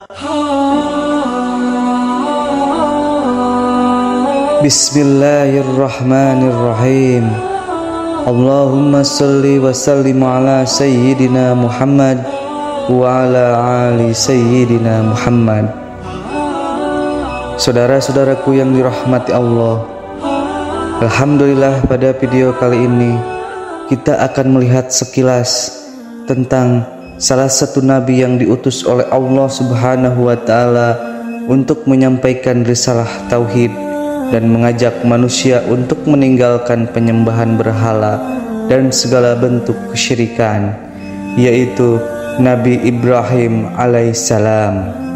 Bismillahirrahmanirrahim. Allahumma salli wa sallim ala sayyidina Muhammad wa ala ali sayyidina Muhammad. Saudara-saudaraku yang dirahmati Allah, alhamdulillah pada video kali ini kita akan melihat sekilas tentang salah satu nabi yang diutus oleh Allah Subhanahu wa taala untuk menyampaikan risalah tauhid dan mengajak manusia untuk meninggalkan penyembahan berhala dan segala bentuk kesyirikan, yaitu Nabi Ibrahim alaihissalam.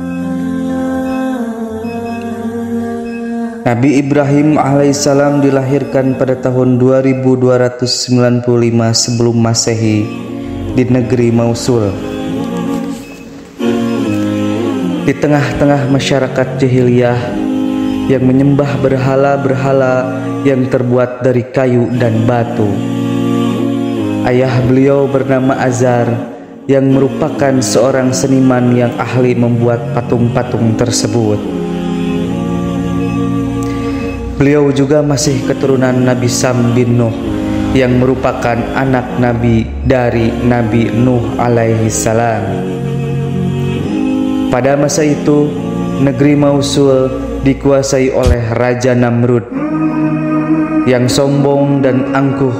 Nabi Ibrahim alaihissalam dilahirkan pada tahun 2295 sebelum Masehi di negeri Mosul, di tengah-tengah masyarakat jahiliyah yang menyembah berhala-berhala yang terbuat dari kayu dan batu. Ayah beliau bernama Azar yang merupakan seorang seniman yang ahli membuat patung-patung tersebut. Beliau juga masih keturunan Nabi Sam bin Nuh yang merupakan anak nabi dari Nabi Nuh alaihi salam. Pada masa itu, negeri Mosul dikuasai oleh Raja Namrud yang sombong dan angkuh,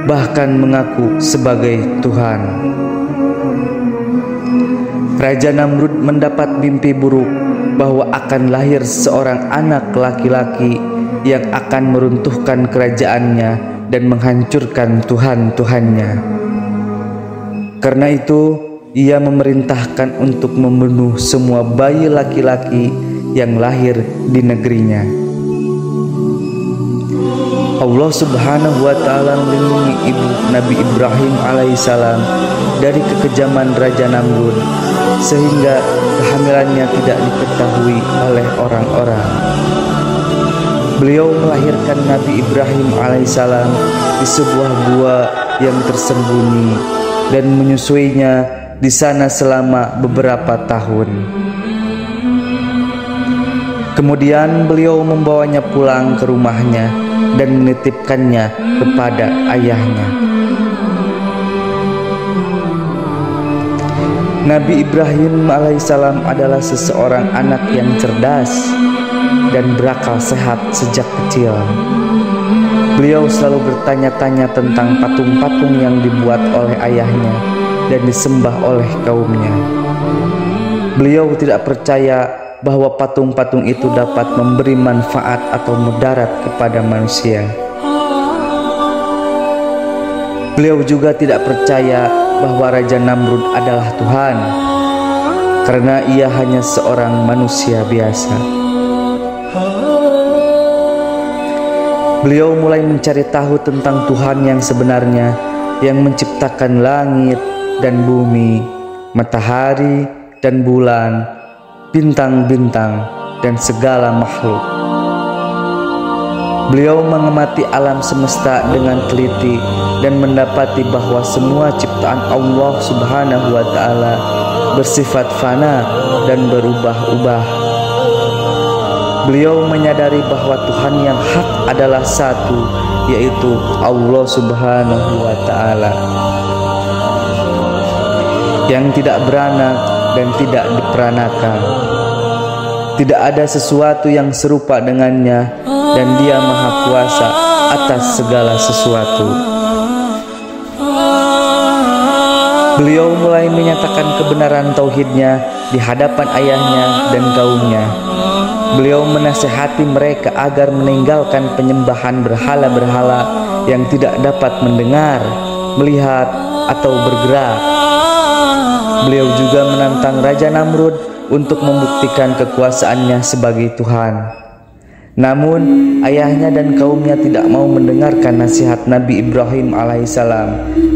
bahkan mengaku sebagai Tuhan. Raja Namrud mendapat mimpi buruk bahwa akan lahir seorang anak laki-laki yang akan meruntuhkan kerajaannya dan menghancurkan Tuhan-Tuhannya. Karena itu, ia memerintahkan untuk membunuh semua bayi laki-laki yang lahir di negerinya. Allah Subhanahu wa taala melindungi ibu Nabi Ibrahim alaihissalam dari kekejaman Raja Namrud sehingga kehamilannya tidak diketahui oleh orang-orang. Beliau melahirkan Nabi Ibrahim alaihissalam di sebuah gua yang tersembunyi dan menyusuinya di sana selama beberapa tahun. Kemudian beliau membawanya pulang ke rumahnya dan menitipkannya kepada ayahnya. Nabi Ibrahim alaihissalam adalah seseorang anak yang cerdas dan berakal sehat sejak kecil. Beliau selalu bertanya-tanya tentang patung-patung yang dibuat oleh ayahnya dan disembah oleh kaumnya. Beliau tidak percaya bahwa patung-patung itu dapat memberi manfaat atau mudarat kepada manusia. Beliau juga tidak percaya bahwa Raja Namrud adalah Tuhan, karena ia hanya seorang manusia biasa. Beliau mulai mencari tahu tentang Tuhan yang sebenarnya, yang menciptakan langit dan bumi, matahari dan bulan, bintang-bintang, dan segala makhluk. Beliau mengamati alam semesta dengan teliti dan mendapati bahwa semua ciptaan Allah Subhanahu wa taala bersifat fana dan berubah-ubah. Beliau menyadari bahwa Tuhan yang hak adalah satu, yaitu Allah Subhanahu wa taala, yang tidak beranak dan tidak diperanakan. Tidak ada sesuatu yang serupa dengannya, dan Dia Maha Kuasa atas segala sesuatu. Beliau mulai menyatakan kebenaran tauhidnya di hadapan ayahnya dan kaumnya. Beliau menasihati mereka agar meninggalkan penyembahan berhala-berhala yang tidak dapat mendengar, melihat, atau bergerak. Beliau juga menantang Raja Namrud untuk membuktikan kekuasaannya sebagai Tuhan. Namun ayahnya dan kaumnya tidak mau mendengarkan nasihat Nabi Ibrahim alaihissalam,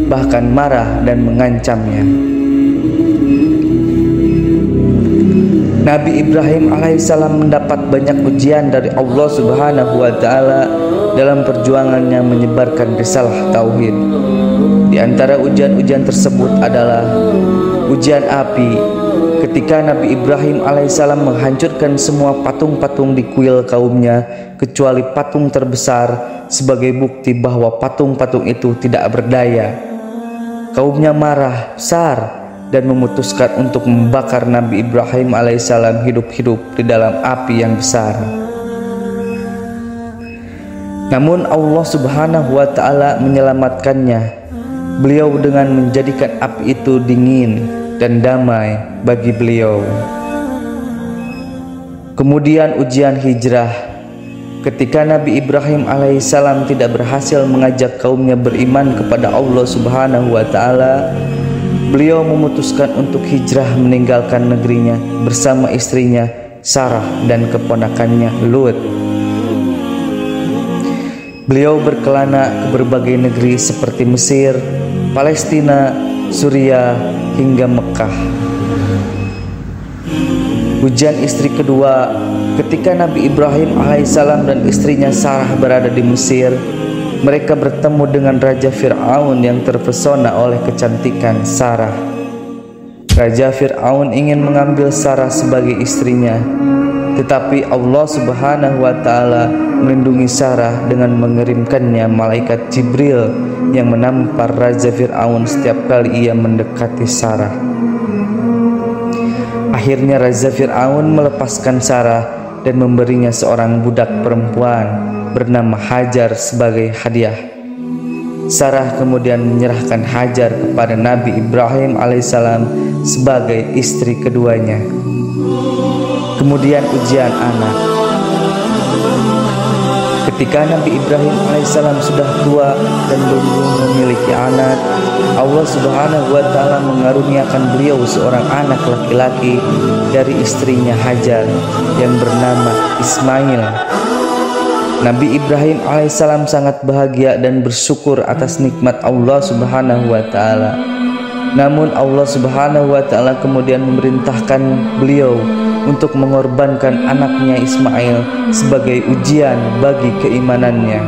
bahkan marah dan mengancamnya. Nabi Ibrahim alaihissalam mendapat banyak ujian dari Allah Subhanahu wa taala dalam perjuangannya menyebarkan risalah tauhid. Di antara ujian-ujian tersebut adalah ujian api, ketika Nabi Ibrahim alaihissalam menghancurkan semua patung-patung di kuil kaumnya kecuali patung terbesar sebagai bukti bahwa patung-patung itu tidak berdaya. Kaumnya marah besar dan memutuskan untuk membakar Nabi Ibrahim alaihissalam hidup-hidup di dalam api yang besar. Namun Allah Subhanahu wa Ta'ala menyelamatkannya. Beliau dengan menjadikan api itu dingin dan damai bagi beliau. Kemudian ujian hijrah. Ketika Nabi Ibrahim alaihissalam tidak berhasil mengajak kaumnya beriman kepada Allah Subhanahu wa Ta'ala, beliau memutuskan untuk hijrah meninggalkan negerinya bersama istrinya Sarah dan keponakannya Lut. Beliau berkelana ke berbagai negeri seperti Mesir, Palestina, Suriah, hingga Mekah. Ujian istri kedua, ketika Nabi Ibrahim alaihissalam dan istrinya Sarah berada di Mesir, mereka bertemu dengan Raja Fir'aun yang terpesona oleh kecantikan Sarah. Raja Fir'aun ingin mengambil Sarah sebagai istrinya, tetapi Allah Subhanahu wa Ta'ala melindungi Sarah dengan mengirimkannya malaikat Jibril yang menampar Raja Fir'aun setiap kali ia mendekati Sarah. Akhirnya Raja Fir'aun melepaskan Sarah dan memberinya seorang budak perempuan bernama Hajar sebagai hadiah. Sarah kemudian menyerahkan Hajar kepada Nabi Ibrahim alaihissalam sebagai istri keduanya. Kemudian ujian anak. Ketika Nabi Ibrahim alaihissalam sudah tua dan belum memiliki anak, Allah Subhanahu wa Ta'ala mengaruniakan beliau seorang anak laki-laki dari istrinya Hajar yang bernama Ismail. Nabi Ibrahim alaihissalam sangat bahagia dan bersyukur atas nikmat Allah Subhanahu wa Ta'ala. Namun Allah Subhanahu wa Ta'ala kemudian memerintahkan beliau untuk mengorbankan anaknya Ismail sebagai ujian bagi keimanannya.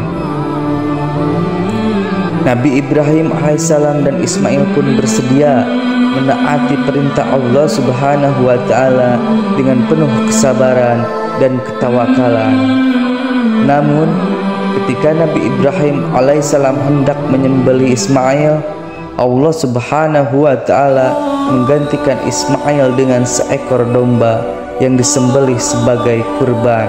Nabi Ibrahim alaihissalam dan Ismail pun bersedia menaati perintah Allah Subhanahu wa Ta'ala dengan penuh kesabaran dan ketawakalan. Namun ketika Nabi Ibrahim alaihissalam hendak menyembelih Ismail, Allah Subhanahu wa Ta'ala menggantikan Ismail dengan seekor domba yang disembelih sebagai kurban.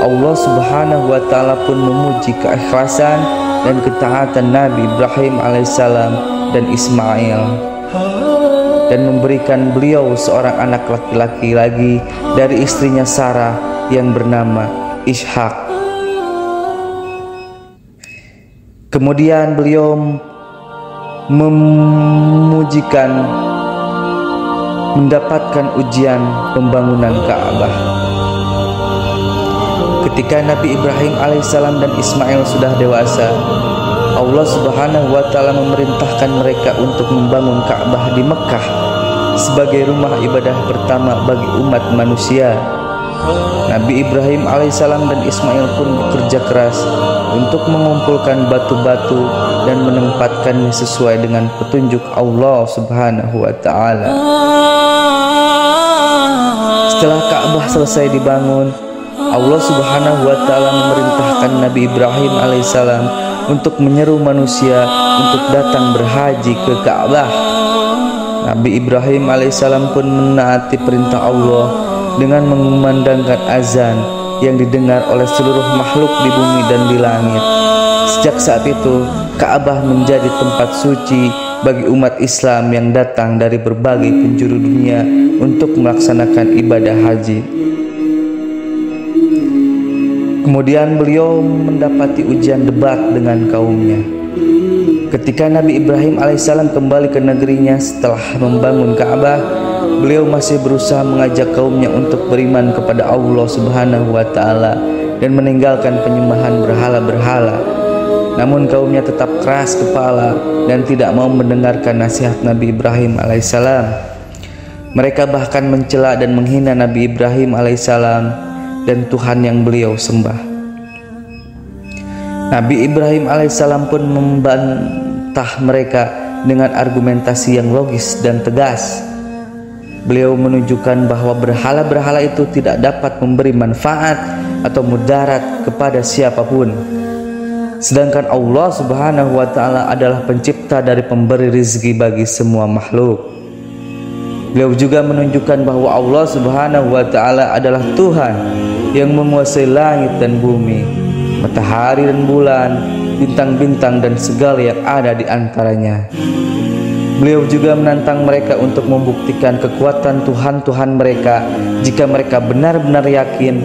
Allah Subhanahu wa Ta'ala pun memuji keikhlasan dan ketaatan Nabi Ibrahim alaihissalam dan Ismail dan memberikan beliau seorang anak laki-laki lagi dari istrinya Sarah yang bernama Ishak. Kemudian beliau memujikan mendapatkan ujian pembangunan Ka'bah. Ketika Nabi Ibrahim alaihissalam dan Ismail sudah dewasa, Allah Subhanahu wa Ta'ala memerintahkan mereka untuk membangun Ka'bah di Mekah sebagai rumah ibadah pertama bagi umat manusia. Nabi Ibrahim alaihissalam dan Ismail pun bekerja keras untuk mengumpulkan batu-batu dan menempatkannya sesuai dengan petunjuk Allah Subhanahu wa Ta'ala. Setelah Ka'bah selesai dibangun, Allah Subhanahu wa Ta'ala memerintahkan Nabi Ibrahim alaihissalam untuk menyeru manusia untuk datang berhaji ke Ka'bah. Nabi Ibrahim alaihissalam pun menaati perintah Allah dengan mengumandangkan azan yang didengar oleh seluruh makhluk di bumi dan di langit. Sejak saat itu, Ka'bah menjadi tempat suci bagi umat Islam yang datang dari berbagai penjuru dunia untuk melaksanakan ibadah haji. Kemudian beliau mendapati ujian debat dengan kaumnya. Ketika Nabi Ibrahim alaihissalam kembali ke negerinya setelah membangun Ka'bah, beliau masih berusaha mengajak kaumnya untuk beriman kepada Allah Subhanahu wa Ta'ala dan meninggalkan penyembahan berhala-berhala. Namun kaumnya tetap keras kepala dan tidak mau mendengarkan nasihat Nabi Ibrahim alaihissalam. Mereka bahkan mencela dan menghina Nabi Ibrahim alaihissalam dan Tuhan yang beliau sembah. Nabi Ibrahim alaihissalam pun membantah mereka dengan argumentasi yang logis dan tegas. beliau menunjukkan bahwa berhala-berhala itu tidak dapat memberi manfaat atau mudarat kepada siapapun. Sedangkan Allah Subhanahu wa Ta'ala adalah pencipta dari pemberi rizki bagi semua makhluk. Beliau juga menunjukkan bahwa Allah Subhanahu wa Ta'ala adalah Tuhan yang menguasai langit dan bumi, matahari dan bulan, bintang-bintang dan segala yang ada di antaranya. Beliau juga menantang mereka untuk membuktikan kekuatan Tuhan-Tuhan mereka jika mereka benar-benar yakin.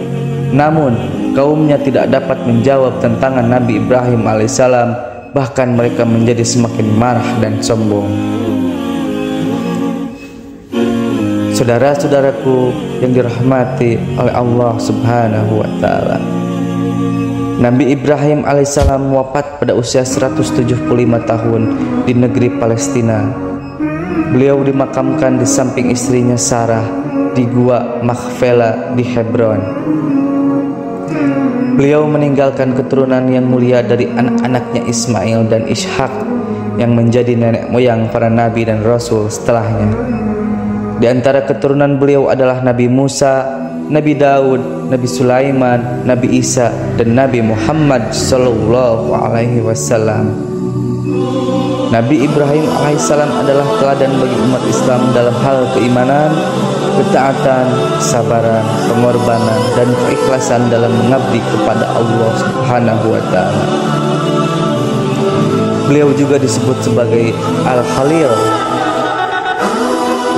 Namun kaumnya tidak dapat menjawab tantangan Nabi Ibrahim alaihissalam, bahkan mereka menjadi semakin marah dan sombong. Saudara-saudaraku yang dirahmati oleh Allah Subhanahu wa Ta'ala, Nabi Ibrahim alaihissalam wafat pada usia 175 tahun di negeri Palestina. Beliau dimakamkan di samping istrinya Sarah di Gua Makhfela di Hebron. Beliau meninggalkan keturunan yang mulia dari anak-anaknya Ismail dan Ishak yang menjadi nenek moyang para nabi dan rasul setelahnya. Di antara keturunan beliau adalah Nabi Musa, Nabi Daud, Nabi Sulaiman, Nabi Isa, dan Nabi Muhammad sallallahu alaihi wasallam. Nabi Ibrahim alaihissalam adalah teladan bagi umat Islam dalam hal keimanan, ketaatan, kesabaran, pengorbanan, dan keikhlasan dalam mengabdi kepada Allah Subhanahu wa Ta'ala. Beliau juga disebut sebagai Al-Khalil,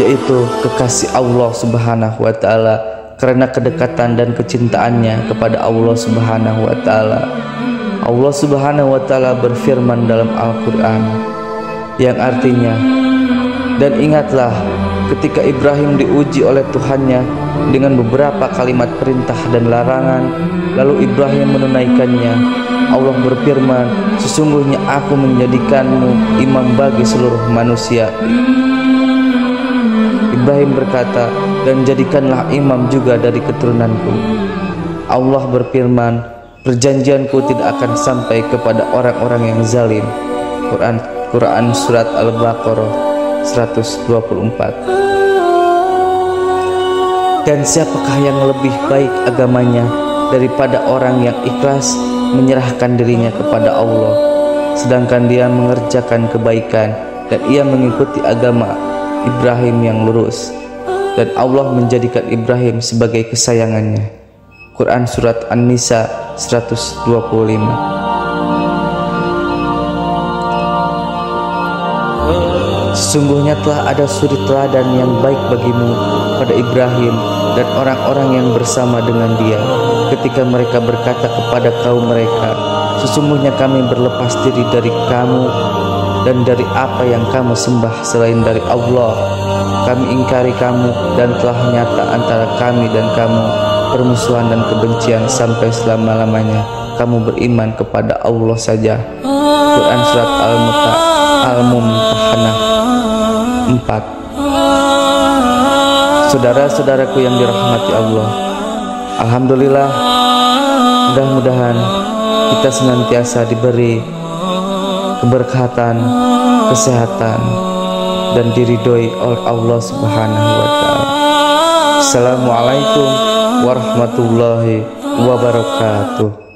yaitu kekasih Allah Subhanahu wa Ta'ala, karena kedekatan dan kecintaannya kepada Allah Subhanahu wa Ta'ala. Allah Subhanahu wa Ta'ala berfirman dalam Al-Quran yang artinya, dan ingatlah ketika Ibrahim diuji oleh Tuhannya dengan beberapa kalimat perintah dan larangan, lalu Ibrahim menunaikannya. Allah berfirman, sesungguhnya aku menjadikanmu imam bagi seluruh manusia. Ibrahim berkata, dan jadikanlah imam juga dari keturunanku. Allah berfirman, perjanjianku tidak akan sampai kepada orang-orang yang zalim. Quran Surat Al-Baqarah 124. Dan siapakah yang lebih baik agamanya daripada orang yang ikhlas menyerahkan dirinya kepada Allah, sedangkan dia mengerjakan kebaikan dan ia mengikuti agama Ibrahim yang lurus, dan Allah menjadikan Ibrahim sebagai kesayangannya. Quran Surat An-Nisa 125. Sesungguhnya telah ada suri teladan yang baik bagimu pada Ibrahim dan orang-orang yang bersama dengan dia, ketika mereka berkata kepada kaum mereka, sesungguhnya kami berlepas diri dari kamu dan dari apa yang kamu sembah selain dari Allah. Kami ingkari kamu dan telah nyata antara kami dan kamu permusuhan dan kebencian sampai selama-lamanya kamu beriman kepada Allah saja. Quran Surat Al-Mumtahanah 4. Saudara-saudaraku yang dirahmati Allah, alhamdulillah, mudah-mudahan kita senantiasa diberi keberkatan, kesehatan, dan diridhoi oleh Allah Subhanahu wa Ta'ala. Assalamualaikum warahmatullahi wabarakatuh.